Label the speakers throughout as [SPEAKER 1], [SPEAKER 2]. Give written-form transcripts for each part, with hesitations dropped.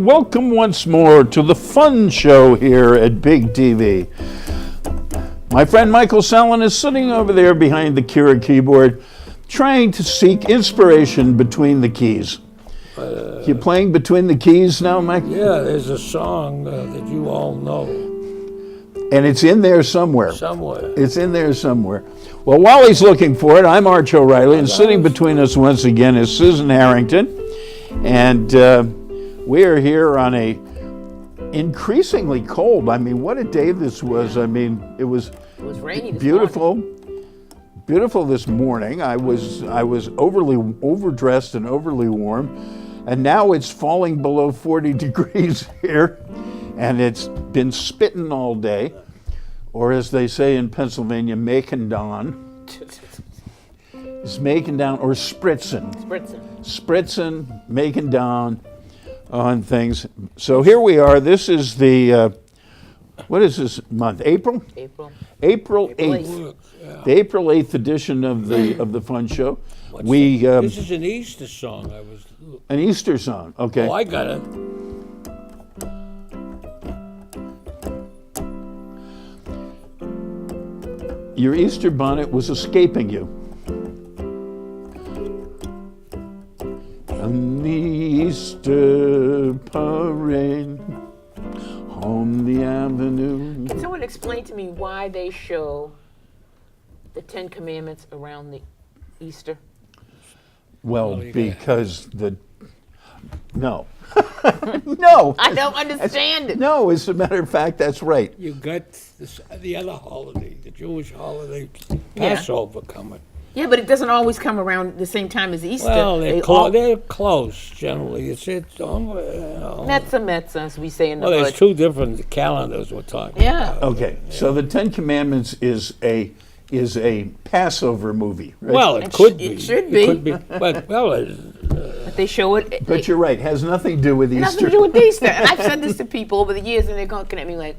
[SPEAKER 1] welcome once more to the fun show here at Big TV. My friend Michael Sallin is sitting over there behind the Kira keyboard, trying to seek inspiration between the keys. You playing between the keys now, Mike?
[SPEAKER 2] Yeah, there's a song that you all know.
[SPEAKER 1] And it's in there somewhere.
[SPEAKER 2] Somewhere.
[SPEAKER 1] It's in there somewhere. Well, while he's looking for it, I'm Arch O'Reilly, and sitting between us once again is Susan Harrington. And we are here on a increasingly cold. I mean, what a day this was. I mean, it was
[SPEAKER 3] rainy this
[SPEAKER 1] beautiful.
[SPEAKER 3] morning.
[SPEAKER 1] Beautiful this morning. I was overdressed and overly warm, and now it's falling below 40 degrees here, and it's been spitting all day, or as they say in Pennsylvania, making dawn. It's making down, or spritzing, making down on things. So here we are. This is the, what is this month? April? April 8th.
[SPEAKER 2] Yeah.
[SPEAKER 1] The April 8th edition of the Fun Show.
[SPEAKER 2] This is an Easter song.
[SPEAKER 1] An Easter song, okay.
[SPEAKER 2] Oh, I got it.
[SPEAKER 1] Your Easter bonnet was escaping you. On the Easter parade on the avenue.
[SPEAKER 3] Can someone explain to me why they show the Ten Commandments around the Easter?
[SPEAKER 1] Well, because no. No.
[SPEAKER 3] I don't understand it.
[SPEAKER 1] No, as a matter of fact, that's right.
[SPEAKER 2] You got the other holiday, the Jewish holiday, Passover coming.
[SPEAKER 3] Yeah, but it doesn't always come around the same time as Easter.
[SPEAKER 2] Well, they're close generally.
[SPEAKER 3] Metza, as we say in the
[SPEAKER 2] there's
[SPEAKER 3] hood.
[SPEAKER 2] two different calendars we're talking about.
[SPEAKER 1] Okay, so the Ten Commandments is a Passover movie, right?
[SPEAKER 2] Well, it could be.
[SPEAKER 3] It should be.
[SPEAKER 2] It could be. But,
[SPEAKER 3] But they show it.
[SPEAKER 1] But you're right, has nothing to do with Easter.
[SPEAKER 3] Nothing to do with Easter. And I've said this to people over the years, and they're looking at me like,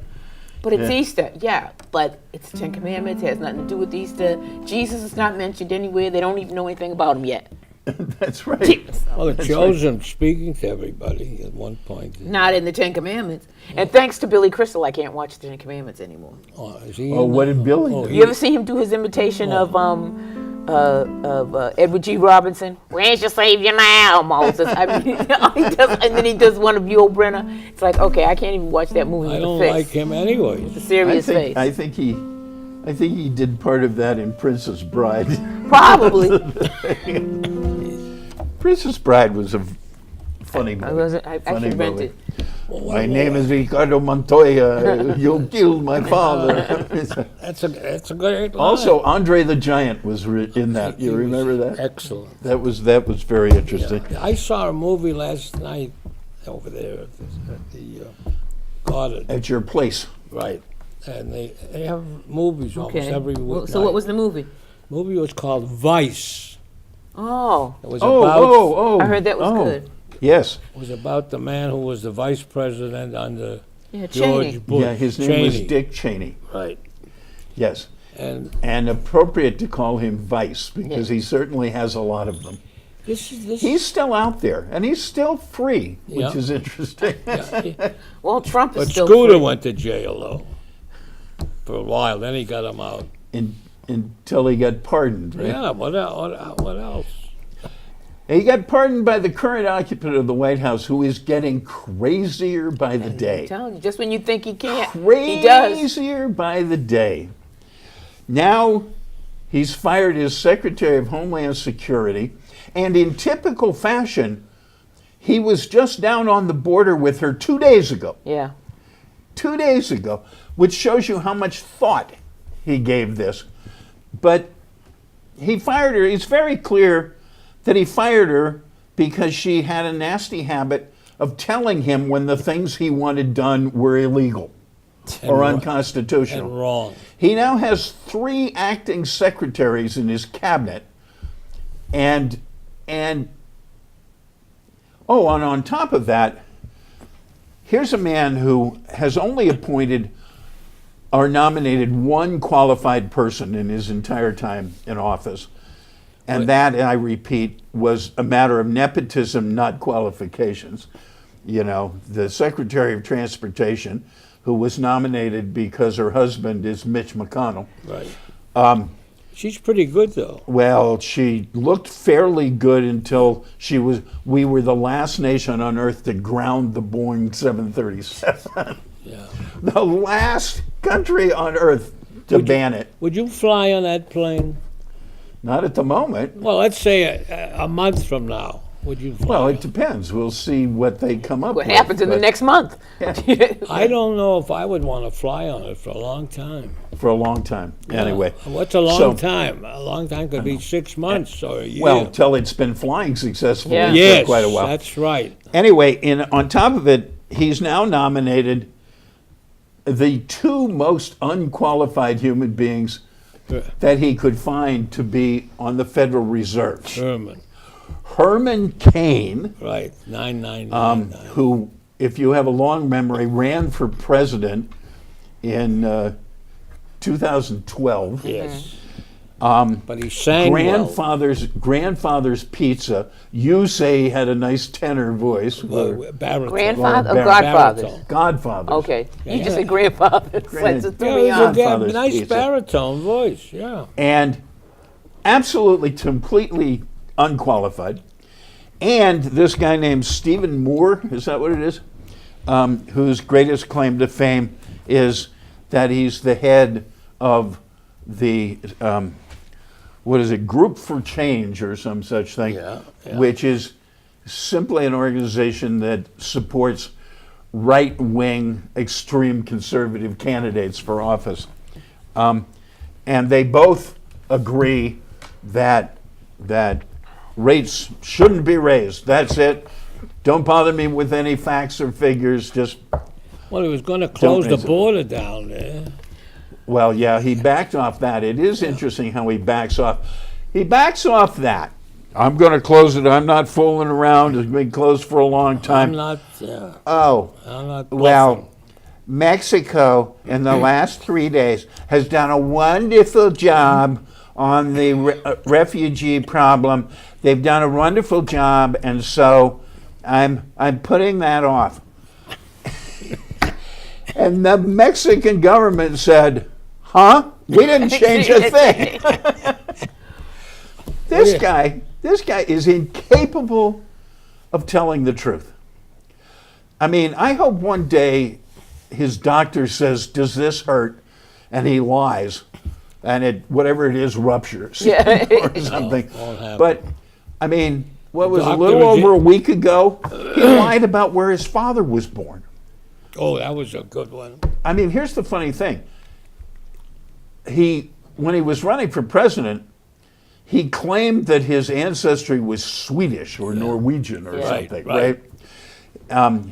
[SPEAKER 3] but it's
[SPEAKER 1] Yeah.
[SPEAKER 3] Easter. Yeah, but it's the Ten Commandments. It has nothing to do with Easter. Jesus is not mentioned anywhere. They don't even know anything about him yet.
[SPEAKER 1] That's right.
[SPEAKER 2] Well, it shows him speaking to everybody at one point.
[SPEAKER 3] Not in the Ten Commandments. And thanks to Billy Crystal, I can't watch the Ten Commandments anymore.
[SPEAKER 2] Is he
[SPEAKER 1] Oh, what did Billy do?
[SPEAKER 3] You ever see him do his imitation of Edward G. Robinson? Where's your savior now, Moses? I mean, he does, and then he does one of Yul Brynner. It's like, okay, I can't even watch that movie
[SPEAKER 2] I
[SPEAKER 3] with
[SPEAKER 2] don't
[SPEAKER 3] a face.
[SPEAKER 2] like him anyway.
[SPEAKER 3] With a serious face.
[SPEAKER 1] I think he did part of that in Princess Bride.
[SPEAKER 3] Probably.
[SPEAKER 1] Princess Bride was a funny movie.
[SPEAKER 3] I
[SPEAKER 1] Funny
[SPEAKER 3] should rent
[SPEAKER 1] movie.
[SPEAKER 3] it.
[SPEAKER 1] My name is Ricardo Montoya. You killed my father.
[SPEAKER 2] That's a great line.
[SPEAKER 1] Also, Andre the Giant was in that. You remember that?
[SPEAKER 2] Excellent.
[SPEAKER 1] That was very interesting.
[SPEAKER 2] I saw a movie last night over there at the garden.
[SPEAKER 1] At your place.
[SPEAKER 2] Right. And they have movies almost every week.
[SPEAKER 3] So what was the movie?
[SPEAKER 2] Movie was called Vice.
[SPEAKER 3] Oh.
[SPEAKER 2] It was about
[SPEAKER 3] I heard that was good.
[SPEAKER 1] Yes.
[SPEAKER 2] It was about the man who was the vice president under
[SPEAKER 3] Yeah,
[SPEAKER 2] George
[SPEAKER 3] Cheney.
[SPEAKER 2] Bush.
[SPEAKER 1] Yeah, his name was Dick Cheney.
[SPEAKER 2] Right.
[SPEAKER 1] Yes.
[SPEAKER 2] And
[SPEAKER 1] appropriate to call him Vice because he certainly has a lot of them. He's still out there, and he's still free, which is interesting.
[SPEAKER 3] Well, Trump is
[SPEAKER 2] But
[SPEAKER 3] still
[SPEAKER 2] Scooter
[SPEAKER 3] free.
[SPEAKER 2] went to jail, though, for a while. Then he got him out.
[SPEAKER 1] Until he got pardoned, right?
[SPEAKER 2] Yeah, what else?
[SPEAKER 1] He got pardoned by the current occupant of the White House, who is getting crazier by the day.
[SPEAKER 3] I'm telling you, just when you think he can't, he does.
[SPEAKER 1] Crazier by the day. Now, he's fired his Secretary of Homeland Security, and in typical fashion, he was just down on the border with her 2 days ago.
[SPEAKER 3] Yeah.
[SPEAKER 1] 2 days ago, which shows you how much thought he gave this. But he fired her. It's very clear that he fired her because she had a nasty habit of telling him when the things he wanted done were illegal or unconstitutional.
[SPEAKER 2] And wrong.
[SPEAKER 1] He now has 3 acting secretaries in his cabinet, and on top of that, here's a man who has only appointed or nominated one qualified person in his entire time in office. And that, I repeat, was a matter of nepotism, not qualifications. the Secretary of Transportation, who was nominated because her husband is Mitch McConnell.
[SPEAKER 2] Right. She's pretty good, though.
[SPEAKER 1] Well, she looked fairly good until we were the last nation on earth to ground the Boeing 737.
[SPEAKER 2] Yeah.
[SPEAKER 1] The last country on earth to ban it.
[SPEAKER 2] Would you fly on that plane?
[SPEAKER 1] Not at the moment.
[SPEAKER 2] Well, let's say a month from now. Would you fly?
[SPEAKER 1] Well, it depends. We'll see what they come up
[SPEAKER 3] What
[SPEAKER 1] with.
[SPEAKER 3] happens in the next month?
[SPEAKER 2] I don't know if I would want to fly on it for a long time.
[SPEAKER 1] For a long time. Anyway.
[SPEAKER 2] What's a long time? A long time could be 6 months or a year.
[SPEAKER 1] Well, till it's been flying successfully
[SPEAKER 3] Yeah.
[SPEAKER 1] for
[SPEAKER 2] Yes,
[SPEAKER 1] quite a while.
[SPEAKER 2] that's right.
[SPEAKER 1] Anyway, on top of it, he's now nominated the two most unqualified human beings that he could find to be on the Federal Reserve. Herman Cain,
[SPEAKER 2] Right, 9999.
[SPEAKER 1] who, if you have a long memory, ran for president in 2012.
[SPEAKER 2] Yes. But he sang
[SPEAKER 1] Grandfather's Pizza. You say he had a nice tenor voice.
[SPEAKER 2] well. Baritone.
[SPEAKER 3] Grandfather or
[SPEAKER 1] Baritone.
[SPEAKER 3] Godfather?
[SPEAKER 2] Baritone.
[SPEAKER 1] Godfather.
[SPEAKER 3] Okay. You just
[SPEAKER 2] Yeah.
[SPEAKER 3] said grandfather. So it threw
[SPEAKER 2] Yeah,
[SPEAKER 3] me
[SPEAKER 2] it was
[SPEAKER 3] off.
[SPEAKER 2] a
[SPEAKER 1] Godfather's
[SPEAKER 2] nice
[SPEAKER 1] Pizza.
[SPEAKER 2] baritone voice, yeah.
[SPEAKER 1] And absolutely, completely unqualified. And this guy named Stephen Moore, is that what it is? Whose greatest claim to fame is that he's the head of the, Group for Change or some such thing,
[SPEAKER 2] Yeah.
[SPEAKER 1] which is simply an organization that supports right-wing, extreme conservative candidates for office. And they both agree that rates shouldn't be raised. That's it. Don't bother me with any facts or figures. Just,
[SPEAKER 2] Well, he was going to close the
[SPEAKER 1] raise it.
[SPEAKER 2] border down there.
[SPEAKER 1] well, yeah, he backed off that. It is interesting how he backs off. He backs off that. I'm going to close it. I'm not fooling around. It's been closed for a long time.
[SPEAKER 2] I'm not
[SPEAKER 1] Well,
[SPEAKER 2] bluffing.
[SPEAKER 1] Mexico in the last 3 days has done a wonderful job on the refugee problem. They've done a wonderful job, and so I'm putting that off. And the Mexican government said, "Huh? We didn't change a thing." This guy is incapable of telling the truth. I mean, I hope one day his doctor says, "Does this hurt?" and he lies, and whatever it is ruptures
[SPEAKER 3] Yeah.
[SPEAKER 1] or something.
[SPEAKER 2] won't happen.
[SPEAKER 1] But I mean, what was a
[SPEAKER 2] Doctor
[SPEAKER 1] little
[SPEAKER 2] was
[SPEAKER 1] over a week ago, he lied about where his father was born.
[SPEAKER 2] Oh, that was a good one.
[SPEAKER 1] I mean, here's the funny thing. When he was running for president, he claimed that his ancestry was Swedish or Norwegian or
[SPEAKER 3] Yeah.
[SPEAKER 1] something,
[SPEAKER 2] Right.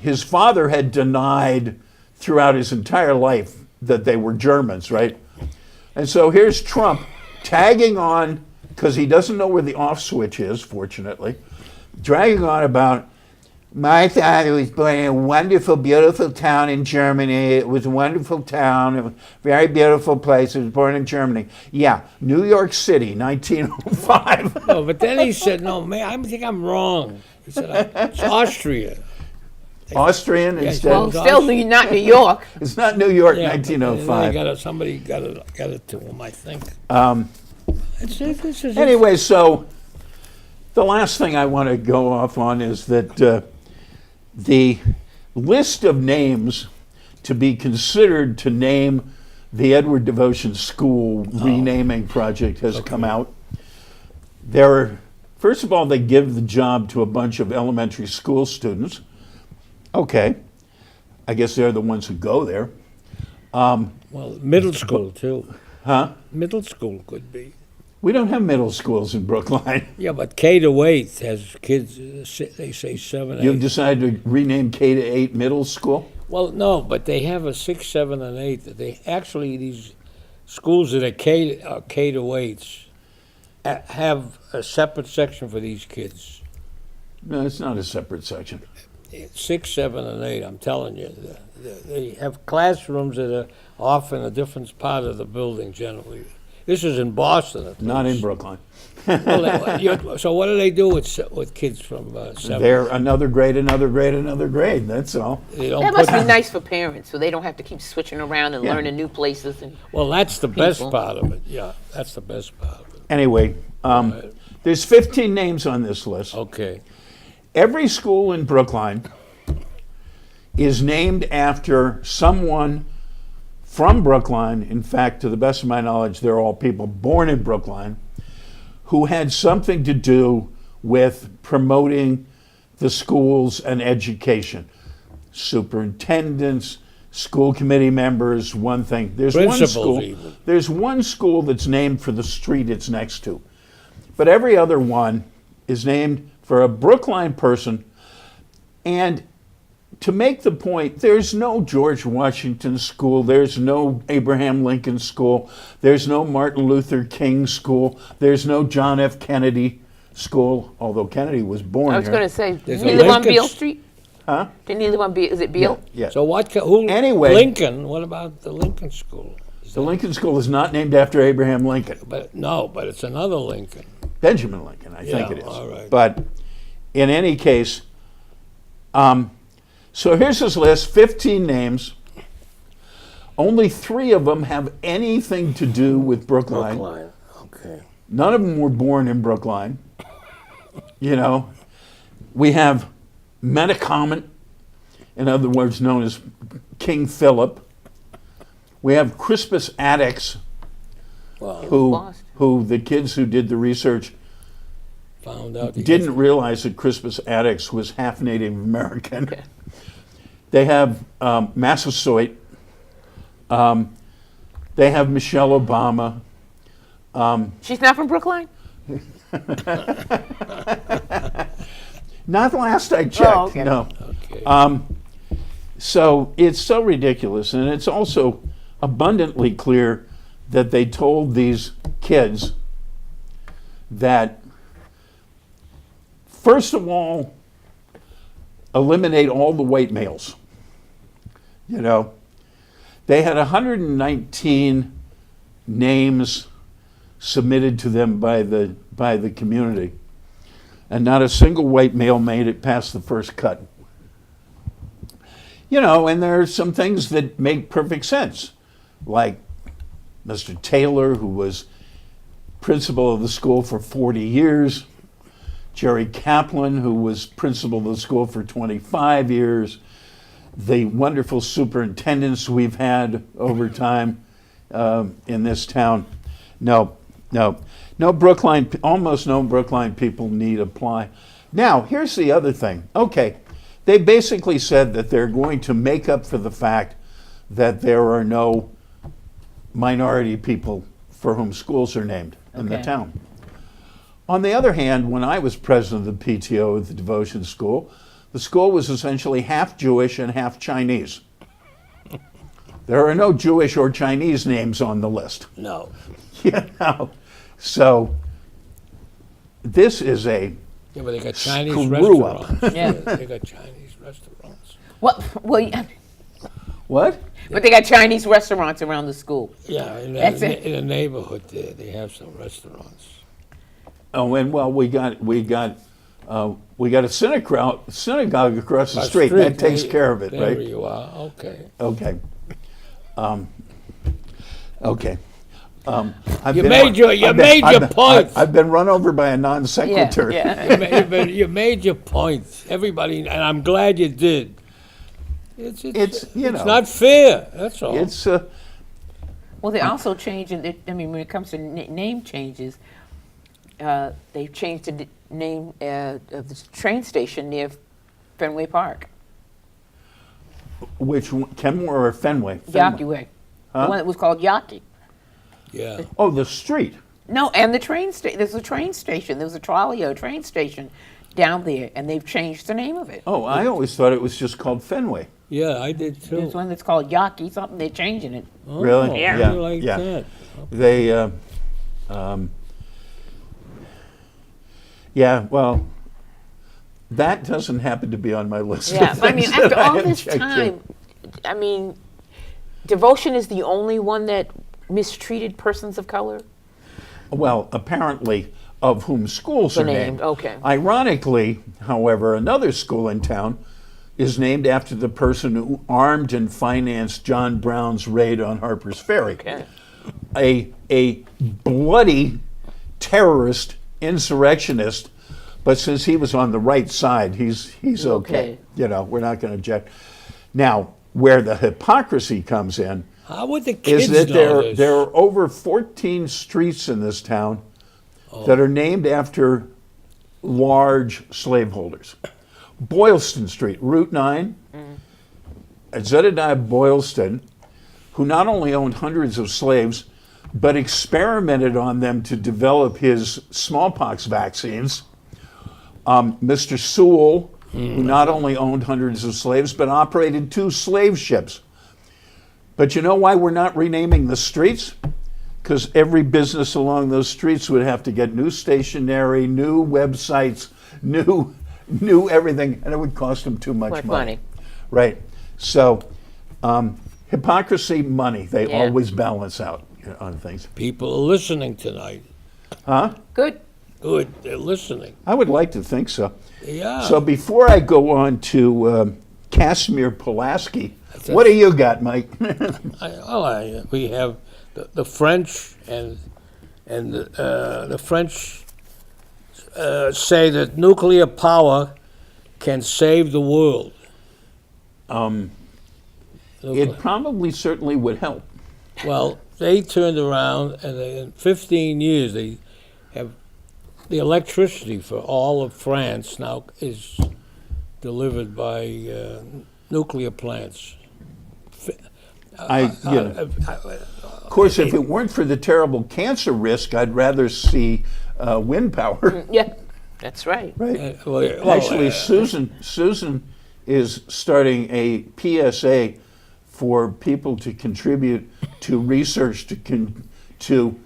[SPEAKER 1] His father had denied throughout his entire life that they were Germans, right? And so here's Trump tagging on, because he doesn't know where the off switch is, fortunately, dragging on about, "My father was born in a wonderful, beautiful town in Germany. It was a wonderful town, a very beautiful place. It was born in Germany." Yeah, New York City, 1905.
[SPEAKER 2] No, but then he said, "No, man, I think I'm wrong." He said, "It's Austria."
[SPEAKER 1] Austrian
[SPEAKER 2] Yeah,
[SPEAKER 1] instead.
[SPEAKER 3] Well, still not New York.
[SPEAKER 1] It's not New York,
[SPEAKER 2] Yeah, but
[SPEAKER 1] 1905.
[SPEAKER 2] somebody got it to him, I think. This is
[SPEAKER 1] Anyway, so the last thing I want to go off on is that the list of names to be considered to name the Edward Devotion School renaming project has come out. First of all, they give the job to a bunch of elementary school students. Okay, I guess they're the ones who go there.
[SPEAKER 2] well, middle school too.
[SPEAKER 1] Huh?
[SPEAKER 2] Middle school could be.
[SPEAKER 1] We don't have middle schools in Brookline.
[SPEAKER 2] Yeah, but K to 8 has kids. They say 7, 8.
[SPEAKER 1] You've decided to rename K to 8 middle school?
[SPEAKER 2] Well, no, but they have a 6, 7, and 8. They actually these schools that are K to 8s have a separate section for these kids.
[SPEAKER 1] No, it's not a separate section.
[SPEAKER 2] 6, 7, and 8. I'm telling you, they have classrooms that are off in a different part of the building generally. This is in Boston. At
[SPEAKER 1] Not in
[SPEAKER 2] least.
[SPEAKER 1] Brookline.
[SPEAKER 2] So what do they do with kids from 7?
[SPEAKER 1] They're another grade, another grade, another grade. That's all.
[SPEAKER 2] They don't
[SPEAKER 3] That
[SPEAKER 2] put
[SPEAKER 3] must be nice for parents, so they don't have to keep switching around and
[SPEAKER 1] Yeah.
[SPEAKER 3] learning new places. And
[SPEAKER 2] Well, that's the best
[SPEAKER 3] People.
[SPEAKER 2] part of it. Yeah, that's the best part of it.
[SPEAKER 1] Anyway, there's 15 names on this list.
[SPEAKER 2] Okay.
[SPEAKER 1] Every school in Brookline is named after someone from Brookline. In fact, to the best of my knowledge, they're all people born in Brookline who had something to do with promoting the schools and education. Superintendents, school committee members, one thing.
[SPEAKER 2] Principals even.
[SPEAKER 1] There's one school that's named for the street it's next to. But every other one is named for a Brookline person. And to make the point, there's no George Washington school, there's no Abraham Lincoln school, there's no Martin Luther King school, there's no John F. Kennedy school, although Kennedy was born
[SPEAKER 3] I was
[SPEAKER 1] here.
[SPEAKER 3] going to say,
[SPEAKER 2] There's
[SPEAKER 3] didn't
[SPEAKER 2] a
[SPEAKER 3] he live on
[SPEAKER 2] Lincoln
[SPEAKER 3] Beale
[SPEAKER 2] s-
[SPEAKER 3] Street?
[SPEAKER 1] Huh?
[SPEAKER 3] Didn't he live on Beale? Is it Beale?
[SPEAKER 1] Yeah.
[SPEAKER 2] So who?
[SPEAKER 1] Anyway.
[SPEAKER 2] Lincoln. What about the Lincoln School?
[SPEAKER 1] The Lincoln School is not named after Abraham Lincoln.
[SPEAKER 2] But no, but it's another Lincoln.
[SPEAKER 1] Benjamin Lincoln, I think
[SPEAKER 2] Yeah,
[SPEAKER 1] it is.
[SPEAKER 2] all right.
[SPEAKER 1] But in any case, so here's his list, 15 names. Only 3 of them have anything to do with Brookline.
[SPEAKER 2] Brookline. Okay.
[SPEAKER 1] None of them were born in Brookline. You know, we have Metacomet, in other words, known as King Philip. We have Crispus Attucks,
[SPEAKER 2] Well,
[SPEAKER 3] Lost.
[SPEAKER 1] who the kids who did the research
[SPEAKER 2] found out. he
[SPEAKER 1] didn't realize that Crispus Attucks was half Native American. They have Massasoit. They have Michelle Obama.
[SPEAKER 3] She's not from Brookline?
[SPEAKER 1] Not the last I checked,
[SPEAKER 3] Oh, okay.
[SPEAKER 1] no.
[SPEAKER 2] Okay.
[SPEAKER 1] So it's so ridiculous, and it's also abundantly clear that they told these kids that, first of all, eliminate all the white males. You know, they had 119 names submitted to them by the community, and not a single white male made it past the first cut. You know, and there are some things that make perfect sense, like Mr. Taylor, who was principal of the school for 40 years, Jerry Kaplan, who was principal of the school for 25 years, the wonderful superintendents we've had over time in this town. No Brookline, almost no Brookline people need apply. Now, here's the other thing. Okay, they basically said that they're going to make up for the fact that there are no minority people for whom schools are named in the
[SPEAKER 3] Okay.
[SPEAKER 1] town. On the other hand, when I was president of the PTO at the Devotion School, the school was essentially half Jewish and half Chinese. There are no Jewish or Chinese names on the list.
[SPEAKER 2] no.
[SPEAKER 1] You know, so this is a
[SPEAKER 2] Yeah, but they got Chinese
[SPEAKER 1] Screw up.
[SPEAKER 2] restaurants.
[SPEAKER 3] Yeah.
[SPEAKER 2] They got Chinese restaurants.
[SPEAKER 3] Well, yeah,
[SPEAKER 1] what?
[SPEAKER 3] but they got Chinese restaurants around the school.
[SPEAKER 2] Yeah, in
[SPEAKER 3] That's
[SPEAKER 2] the,
[SPEAKER 3] it.
[SPEAKER 2] in the neighborhood there, they have some restaurants.
[SPEAKER 1] Oh, and well, we got a synagogue across the street. That takes care of it,
[SPEAKER 2] there
[SPEAKER 1] right?
[SPEAKER 2] There you are. Okay.
[SPEAKER 1] Okay. Okay. I've
[SPEAKER 2] You
[SPEAKER 1] been-
[SPEAKER 2] made your- you
[SPEAKER 1] I've been-
[SPEAKER 2] made
[SPEAKER 1] I've
[SPEAKER 2] your
[SPEAKER 1] been-
[SPEAKER 2] point.
[SPEAKER 1] I've been run over by a non sequitur.
[SPEAKER 3] Yeah.
[SPEAKER 2] You made your point. Everybody, and I'm glad you did. It's
[SPEAKER 1] you know.
[SPEAKER 2] not fair. That's all.
[SPEAKER 1] It's
[SPEAKER 3] Well, they also changed. I mean, when it comes to name changes, they've changed the name of the train station near Fenway Park.
[SPEAKER 1] which one, Kenmore or Fenway?
[SPEAKER 3] Yawkey Way.
[SPEAKER 1] Huh?
[SPEAKER 3] The one that was called Yawkey.
[SPEAKER 2] yeah.
[SPEAKER 1] Oh, the street.
[SPEAKER 3] No, and the train station. There's a train station. There was a Trolley train station down there, and they've changed the name of it.
[SPEAKER 1] Oh, I always thought it was just called Fenway.
[SPEAKER 2] Yeah, I did too.
[SPEAKER 3] There's one that's called Yawkey something. They're changing it.
[SPEAKER 2] Oh,
[SPEAKER 1] Really?
[SPEAKER 3] Yeah.
[SPEAKER 1] Yeah,
[SPEAKER 2] you like
[SPEAKER 1] yeah.
[SPEAKER 2] that.
[SPEAKER 1] They, yeah, well, that doesn't happen to be on my list. of
[SPEAKER 3] Yeah, but I mean,
[SPEAKER 1] things that
[SPEAKER 3] after all
[SPEAKER 1] had
[SPEAKER 3] this
[SPEAKER 1] checked in.
[SPEAKER 3] time, I mean, Devotion is the only one that mistreated persons of color.
[SPEAKER 1] Well, apparently, of whom schools are named.
[SPEAKER 3] Okay.
[SPEAKER 1] Ironically, however, another school in town is named after the person who armed and financed John Brown's raid on Harper's Ferry.
[SPEAKER 3] Okay.
[SPEAKER 1] A bloody terrorist insurrectionist, but since he was on the right side, he's okay.
[SPEAKER 3] Okay.
[SPEAKER 1] You know, we're not going to object. Now, where the hypocrisy comes in
[SPEAKER 2] How would the kids
[SPEAKER 1] is that
[SPEAKER 2] know this?
[SPEAKER 1] there are over 14 streets in this town that are named after large slaveholders. Boylston Street, Route 9, Zebediah Boylston, who not only owned hundreds of slaves, but experimented on them to develop his smallpox vaccines. Mr. Sewell, who not only owned hundreds of slaves, but operated 2 slave ships. But you know why we're not renaming the streets? Because every business along those streets would have to get new stationery, new websites, new everything, and it would cost them too much money. Right. So, hypocrisy, money, they
[SPEAKER 3] Yeah.
[SPEAKER 1] always balance out on things.
[SPEAKER 2] People are listening tonight.
[SPEAKER 1] Huh?
[SPEAKER 3] Good.
[SPEAKER 2] Good, they're listening.
[SPEAKER 1] I would like to think so.
[SPEAKER 2] Yeah.
[SPEAKER 1] So before I go on to Casimir Pulaski, what do you got, Mike?
[SPEAKER 2] We have the French and the French say that nuclear power can save the world.
[SPEAKER 1] It probably certainly would help.
[SPEAKER 2] Well, they turned around and in 15 years they have the electricity for all of France now is delivered by nuclear plants.
[SPEAKER 1] Of course, if it weren't for the terrible cancer risk, I'd rather see wind power.
[SPEAKER 3] Yeah, that's right.
[SPEAKER 1] Right. Actually, Susan is starting a PSA for people to contribute to research to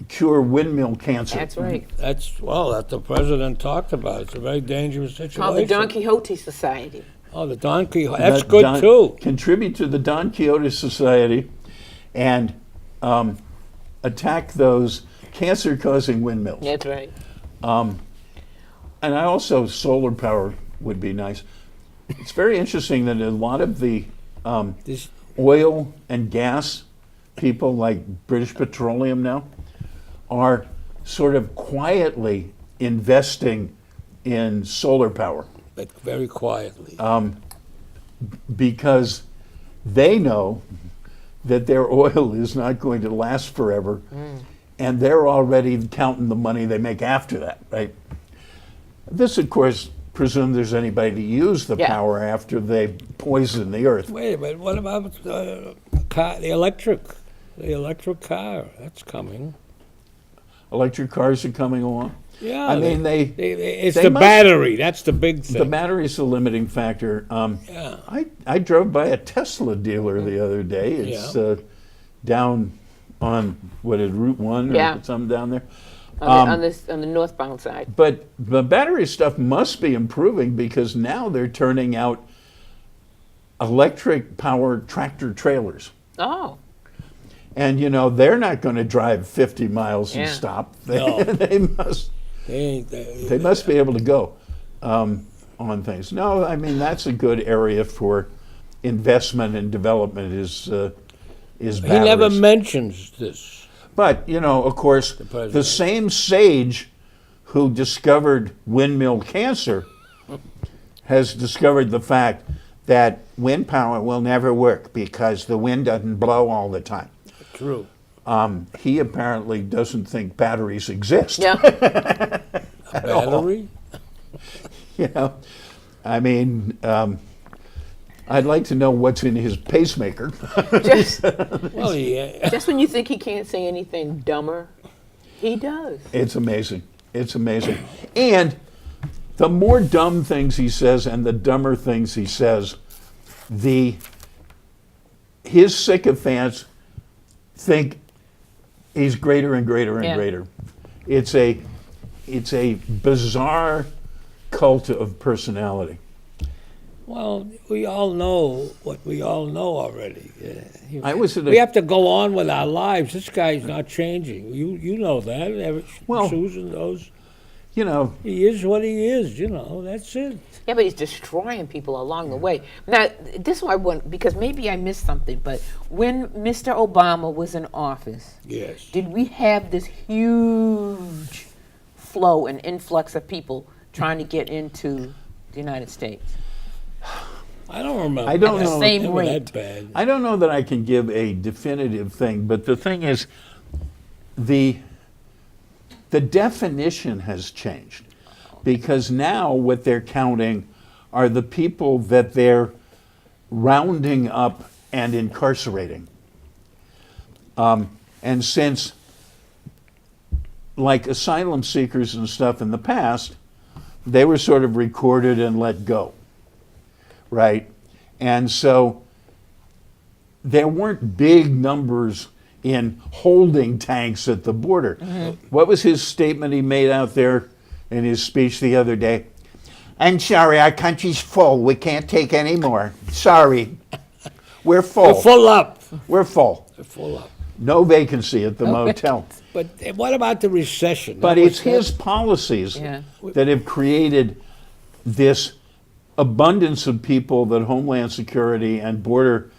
[SPEAKER 1] cure windmill cancer.
[SPEAKER 3] That's right.
[SPEAKER 2] That's that the president talked about. It's a very dangerous situation.
[SPEAKER 3] Called the Don Quixote Society.
[SPEAKER 2] Oh, the Don Quixote. That's good too.
[SPEAKER 1] Contribute to the Don Quixote Society and attack those cancer-causing windmills.
[SPEAKER 3] That's right.
[SPEAKER 1] And I also, solar power would be nice. It's very interesting that a lot of the oil and gas people, like British Petroleum now, are sort of quietly investing in solar power.
[SPEAKER 2] But very quietly.
[SPEAKER 1] Because they know that their oil is not going to last forever, and they're already counting the money they make after that, right? This, of course, presumes there's anybody to use the power after they poison the earth.
[SPEAKER 2] Wait a minute. What about the electric car? That's coming.
[SPEAKER 1] Electric cars are coming along.
[SPEAKER 2] Yeah.
[SPEAKER 1] I mean,
[SPEAKER 2] it's the battery. That's the big thing.
[SPEAKER 1] The battery is the limiting factor.
[SPEAKER 2] Yeah.
[SPEAKER 1] I drove by a Tesla dealer the other day. It's down on Route 1 or something down there.
[SPEAKER 3] On the northbound side.
[SPEAKER 1] But the battery stuff must be improving because now they're turning out electric powered tractor trailers.
[SPEAKER 3] Oh.
[SPEAKER 1] And they're not going to drive 50 miles and stop. They must. They must be able to go on things. No, I mean that's a good area for investment and development. Is batteries.
[SPEAKER 2] He never mentions this.
[SPEAKER 1] But of course, the same sage who discovered windmill cancer has discovered the fact that wind power will never work because the wind doesn't blow all the time.
[SPEAKER 2] True.
[SPEAKER 1] He apparently doesn't think batteries exist.
[SPEAKER 3] Yeah.
[SPEAKER 2] A battery?
[SPEAKER 1] I mean, I'd like to know what's in his pacemaker.
[SPEAKER 3] Just
[SPEAKER 2] Just
[SPEAKER 3] when you think he can't say anything dumber, he does.
[SPEAKER 1] It's amazing. It's amazing. And the more dumb things he says and the dumber things he says, his sycophants think he's greater and greater and greater. It's a bizarre cult of personality.
[SPEAKER 2] Well, we all know what we all know already.
[SPEAKER 1] I was at
[SPEAKER 2] We
[SPEAKER 1] a,
[SPEAKER 2] have to go on with our lives. This guy's not changing. You know that.
[SPEAKER 1] Well-
[SPEAKER 2] Susan knows.
[SPEAKER 1] you know,
[SPEAKER 2] He is what he is. That's it.
[SPEAKER 3] Yeah, but he's destroying people along the way. Now, this one I want, because maybe I missed something, but when Mr. Obama was in office,
[SPEAKER 2] Yes.
[SPEAKER 3] did we have this huge flow and influx of people trying to get into the United States?
[SPEAKER 2] I don't remember.
[SPEAKER 1] I don't
[SPEAKER 3] At the
[SPEAKER 1] know.
[SPEAKER 3] same
[SPEAKER 2] Never
[SPEAKER 3] rate.
[SPEAKER 2] that bad.
[SPEAKER 1] I don't know that I can give a definitive thing, but the thing is, the definition has changed, because now what they're counting are the people that they're rounding up and incarcerating. And since, like asylum seekers and stuff in the past, they were sort of recorded and let go, right? And so there weren't big numbers in holding tanks at the border. What was his statement he made out there in his speech the other day? I'm sorry, our country's full. We can't take any more. Sorry. We're full.
[SPEAKER 2] We're full up.
[SPEAKER 1] We're full.
[SPEAKER 2] We're full up.
[SPEAKER 1] No vacancy at the motel.
[SPEAKER 2] But what about the recession?
[SPEAKER 1] But
[SPEAKER 2] That was-
[SPEAKER 1] it's his policies
[SPEAKER 3] Yeah.
[SPEAKER 1] that have created this abundance of people that Homeland Security and Border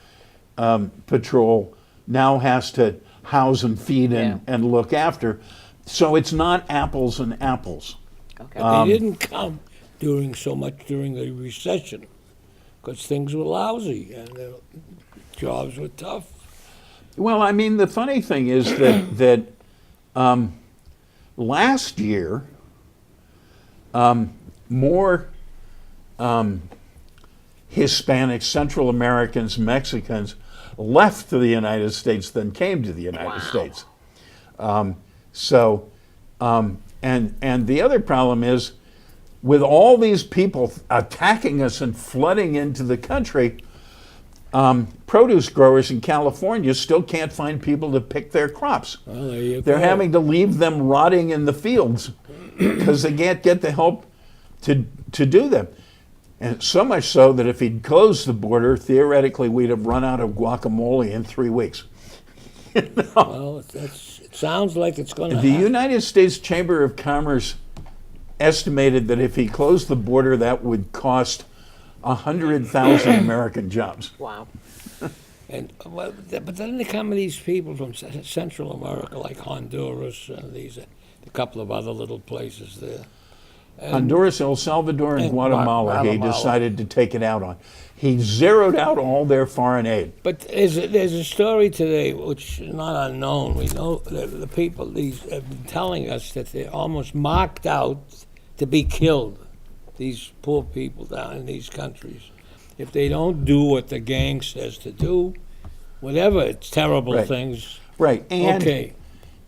[SPEAKER 1] Patrol now has to house and feed and look after. So it's not apples and apples.
[SPEAKER 3] Okay.
[SPEAKER 2] They didn't come during the recession because things were lousy and the jobs were tough.
[SPEAKER 1] Well, I mean, the funny thing is that last year, more Hispanics, Central Americans, Mexicans left to the United States than came to the United States. And the other problem is, with all these people attacking us and flooding into the country, produce growers in California still can't find people to pick their crops.
[SPEAKER 2] Well, there you
[SPEAKER 1] They're
[SPEAKER 2] go.
[SPEAKER 1] having to leave them rotting in the fields because they can't get the help to do them. And so much so that if he'd closed the border, theoretically we'd have run out of guacamole in 3 weeks.
[SPEAKER 2] Well, it sounds like it's going to
[SPEAKER 1] The
[SPEAKER 2] happen.
[SPEAKER 1] United States Chamber of Commerce estimated that if he closed the border, that would cost 100,000 American jobs.
[SPEAKER 3] Wow.
[SPEAKER 2] But then there come these people from Central America, like Honduras and a couple of other little places there.
[SPEAKER 1] Honduras, El Salvador, and
[SPEAKER 2] and
[SPEAKER 1] Guatemala, he
[SPEAKER 2] Guatemala.
[SPEAKER 1] decided to take it out on. He zeroed out all their foreign aid.
[SPEAKER 2] But there's a story today which is not unknown. We know that the people these have been telling us that they're almost marked out to be killed. These poor people down in these countries, if they don't do what the gang says to do, whatever it's terrible
[SPEAKER 1] Right.
[SPEAKER 2] things.
[SPEAKER 1] Right.
[SPEAKER 2] Okay.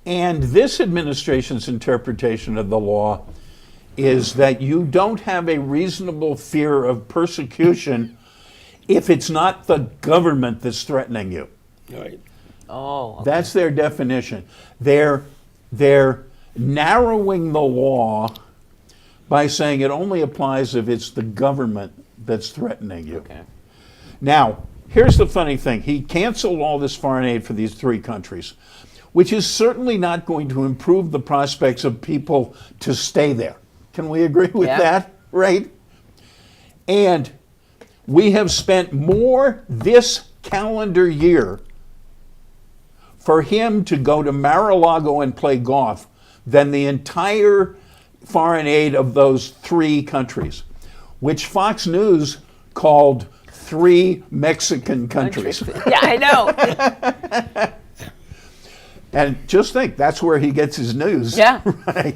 [SPEAKER 1] And this administration's interpretation of the law is that you don't have a reasonable fear of persecution if it's not the government that's threatening you.
[SPEAKER 2] Right.
[SPEAKER 3] Oh, okay.
[SPEAKER 1] That's their definition. They're narrowing the law by saying it only applies if it's the government that's threatening you.
[SPEAKER 3] Okay.
[SPEAKER 1] Now, here's the funny thing. He canceled all this foreign aid for these 3 countries, which is certainly not going to improve the prospects of people to stay there. Can we agree with
[SPEAKER 3] Yeah.
[SPEAKER 1] that? Right? And we have spent more this calendar year for him to go to Mar-a-Lago and play golf than the entire foreign aid of those 3 countries, which Fox News called 3 Mexican countries.
[SPEAKER 3] Yeah, I know.
[SPEAKER 1] And just think, that's where he gets his news.
[SPEAKER 3] Yeah.
[SPEAKER 1] Right?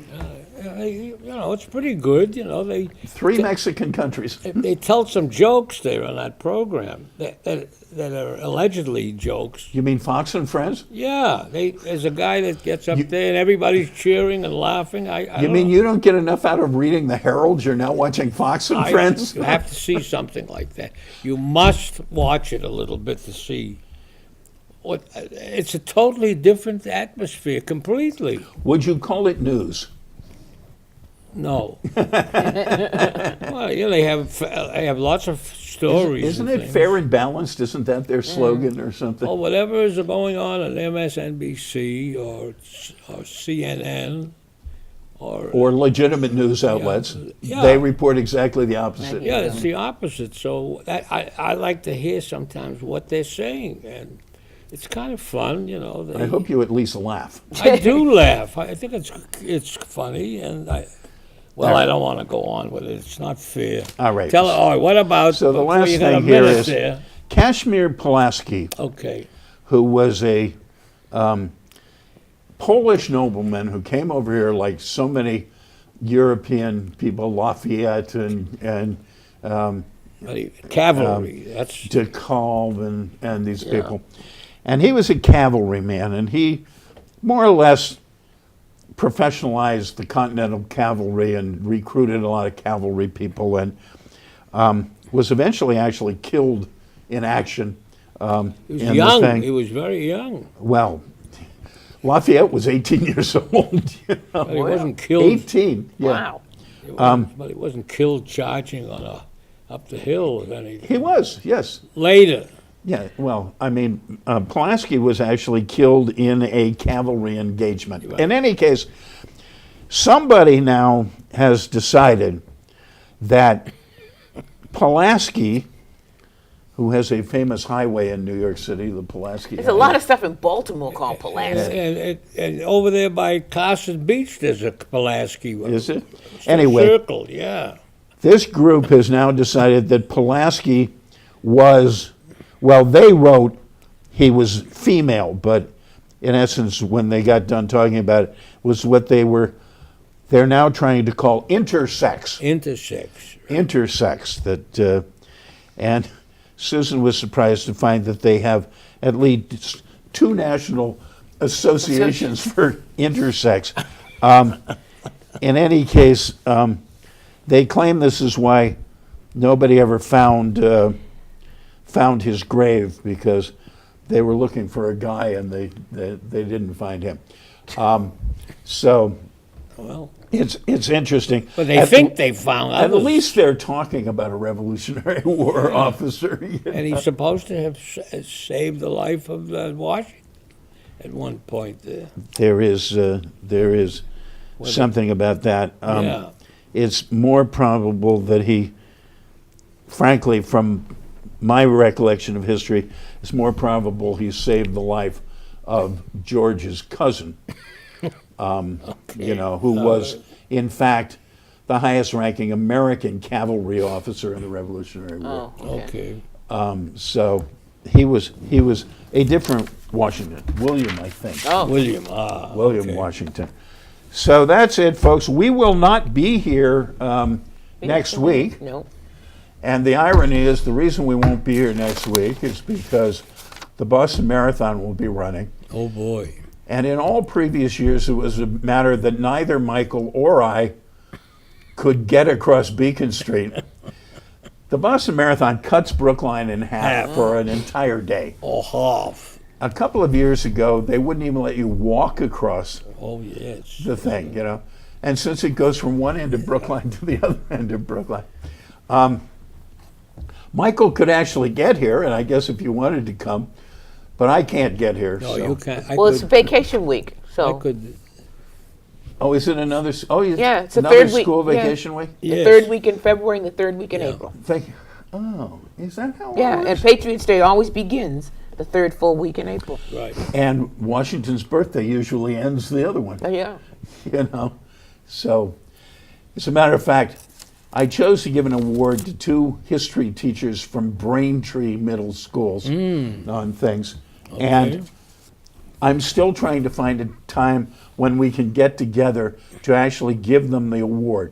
[SPEAKER 2] It's pretty good. They
[SPEAKER 1] 3 Mexican countries.
[SPEAKER 2] they tell some jokes there on that program that are allegedly jokes.
[SPEAKER 1] You mean Fox and Friends?
[SPEAKER 2] Yeah, there's a guy that gets up there and everybody's cheering and laughing.
[SPEAKER 1] You mean you don't get enough out of reading the Herald? You're now watching Fox and Friends?
[SPEAKER 2] You have to see something like that. You must watch it a little bit to see. It's a totally different atmosphere, completely.
[SPEAKER 1] Would you call it news?
[SPEAKER 2] No. Well, they have lots of stories.
[SPEAKER 1] Isn't
[SPEAKER 2] and
[SPEAKER 1] it
[SPEAKER 2] things.
[SPEAKER 1] fair and balanced? Isn't that their slogan or something?
[SPEAKER 2] Well, whatever is going on MSNBC or CNN
[SPEAKER 1] Or legitimate news outlets,
[SPEAKER 2] Yeah.
[SPEAKER 1] they report exactly the opposite.
[SPEAKER 2] yeah, it's the opposite. So I like to hear sometimes what they're saying, and it's kind of fun, you know.
[SPEAKER 1] I hope you at least laugh.
[SPEAKER 2] I do laugh. I think it's funny, and I don't want to go on with it. It's not fair.
[SPEAKER 1] All right.
[SPEAKER 2] All right. What about?
[SPEAKER 1] So the
[SPEAKER 2] before
[SPEAKER 1] last
[SPEAKER 2] you got a
[SPEAKER 1] thing here
[SPEAKER 2] minute
[SPEAKER 1] is
[SPEAKER 2] there.
[SPEAKER 1] Kazimierz Pulaski,
[SPEAKER 2] Okay.
[SPEAKER 1] who was a Polish nobleman who came over here like so many European people, Lafayette and
[SPEAKER 2] Cavalry. That's
[SPEAKER 1] de Kalb and these people. And he was a cavalryman, and he more or less professionalized the Continental Cavalry and recruited a lot of cavalry people, and was eventually actually killed in action.
[SPEAKER 2] he was
[SPEAKER 1] in the
[SPEAKER 2] young.
[SPEAKER 1] thing.
[SPEAKER 2] He was very young.
[SPEAKER 1] Well, Lafayette was 18 years old. You know?
[SPEAKER 2] But he wasn't killed.
[SPEAKER 1] 18, yeah.
[SPEAKER 3] Wow.
[SPEAKER 2] But he wasn't killed charging on up the hill or anything.
[SPEAKER 1] He was, yes.
[SPEAKER 2] Later.
[SPEAKER 1] Yeah, well, I mean, Pulaski was actually killed in a cavalry engagement.
[SPEAKER 2] Right.
[SPEAKER 1] In any case, somebody now has decided that Pulaski, who has a famous highway in New York City, the Pulaski
[SPEAKER 3] There's a lot of stuff in Baltimore called Pulaski.
[SPEAKER 2] And over there by Carson Beach, there's a Pulaski.
[SPEAKER 1] Is it?
[SPEAKER 2] It's a
[SPEAKER 1] Anyway,
[SPEAKER 2] circle, yeah.
[SPEAKER 1] this group has now decided that Pulaski was, well, they wrote he was female, but in essence, when they got done talking about it, was what they're now trying to call intersex.
[SPEAKER 2] Intersex.
[SPEAKER 1] Intersex. That, and Susan was surprised to find that they have at least 2 national associations for intersex. In any case, they claim this is why nobody ever found his grave, because they were looking for a guy and they didn't find him. So
[SPEAKER 2] Well,
[SPEAKER 1] it's interesting.
[SPEAKER 2] but they think they found
[SPEAKER 1] At
[SPEAKER 2] others.
[SPEAKER 1] least they're talking about a Revolutionary War officer. You know?
[SPEAKER 2] And he's supposed to have saved the life of Washington at one point there.
[SPEAKER 1] There is something about that.
[SPEAKER 2] Yeah.
[SPEAKER 1] It's more probable that he, frankly, from my recollection of history, it's more probable he saved the life of George's cousin, you know, who was, in fact, the highest-ranking American cavalry officer in the Revolutionary War.
[SPEAKER 3] Oh, okay.
[SPEAKER 2] Okay.
[SPEAKER 1] So he was a different Washington, William, I think.
[SPEAKER 3] Oh,
[SPEAKER 2] William.
[SPEAKER 1] William
[SPEAKER 2] okay.
[SPEAKER 1] Washington. So that's it, folks. We will not be here next week.
[SPEAKER 3] no.
[SPEAKER 1] And the irony is, the reason we won't be here next week is because the Boston Marathon will be running.
[SPEAKER 2] Oh, boy.
[SPEAKER 1] And in all previous years, it was a matter that neither Michael or I could get across Beacon Street. The Boston Marathon cuts Brookline in half for an entire day.
[SPEAKER 2] Oh, half.
[SPEAKER 1] A couple of years ago, they wouldn't even let you walk across
[SPEAKER 2] Oh, yes.
[SPEAKER 1] the thing, you know. And since it goes from one end of Brookline to the other end of Brookline, Michael could actually get here, and I guess if you wanted to come, but I can't get here.
[SPEAKER 2] No,
[SPEAKER 1] so.
[SPEAKER 2] you can't.
[SPEAKER 3] Well, it's vacation week,
[SPEAKER 2] I
[SPEAKER 3] so
[SPEAKER 2] could.
[SPEAKER 1] Oh, is it another? Oh,
[SPEAKER 3] Yeah, it's the
[SPEAKER 1] another
[SPEAKER 3] third week,
[SPEAKER 1] school
[SPEAKER 3] yeah.
[SPEAKER 1] vacation week.
[SPEAKER 3] the
[SPEAKER 2] Yes.
[SPEAKER 3] third week in February and the third week in
[SPEAKER 2] Yeah.
[SPEAKER 3] April.
[SPEAKER 1] Thank you. Oh, is that how?
[SPEAKER 3] Yeah,
[SPEAKER 1] it
[SPEAKER 3] and
[SPEAKER 1] works?
[SPEAKER 3] Patriots Day always begins the third full week in April.
[SPEAKER 2] Right.
[SPEAKER 1] And Washington's birthday usually ends the other one.
[SPEAKER 3] Oh, yeah.
[SPEAKER 1] You know, so as a matter of fact, I chose to give an award to 2 history teachers from Braintree Middle Schools on things, and I'm still trying to find a time when we can get together to actually give them the award,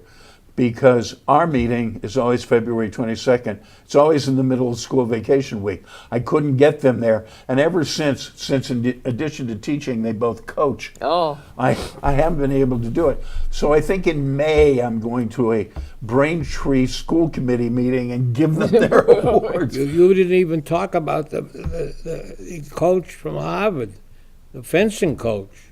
[SPEAKER 1] because our meeting is always February 22nd. It's always in the middle of school vacation week. I couldn't get them there, and ever since in addition to teaching, they both coach.
[SPEAKER 3] Oh,
[SPEAKER 1] I haven't been able to do it. So I think in May I'm going to a Braintree School Committee meeting and give them their awards.
[SPEAKER 2] You didn't even talk about the coach from Harvard, the fencing coach.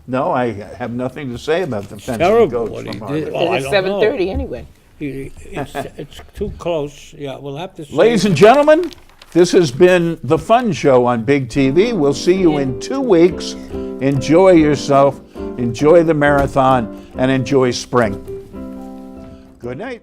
[SPEAKER 1] No, I have nothing to say about the fencing
[SPEAKER 2] Terrible
[SPEAKER 1] coach
[SPEAKER 2] what he
[SPEAKER 1] from
[SPEAKER 2] did.
[SPEAKER 1] Harvard.
[SPEAKER 2] Oh, I
[SPEAKER 3] it's
[SPEAKER 2] don't know.
[SPEAKER 3] 7:30 anyway.
[SPEAKER 2] It's too close. Yeah, we'll have to.
[SPEAKER 1] Ladies and gentlemen, this has been The Fun Show on Big TV. We'll see you in 2 weeks. Enjoy yourself, enjoy the marathon, and enjoy spring. Good night.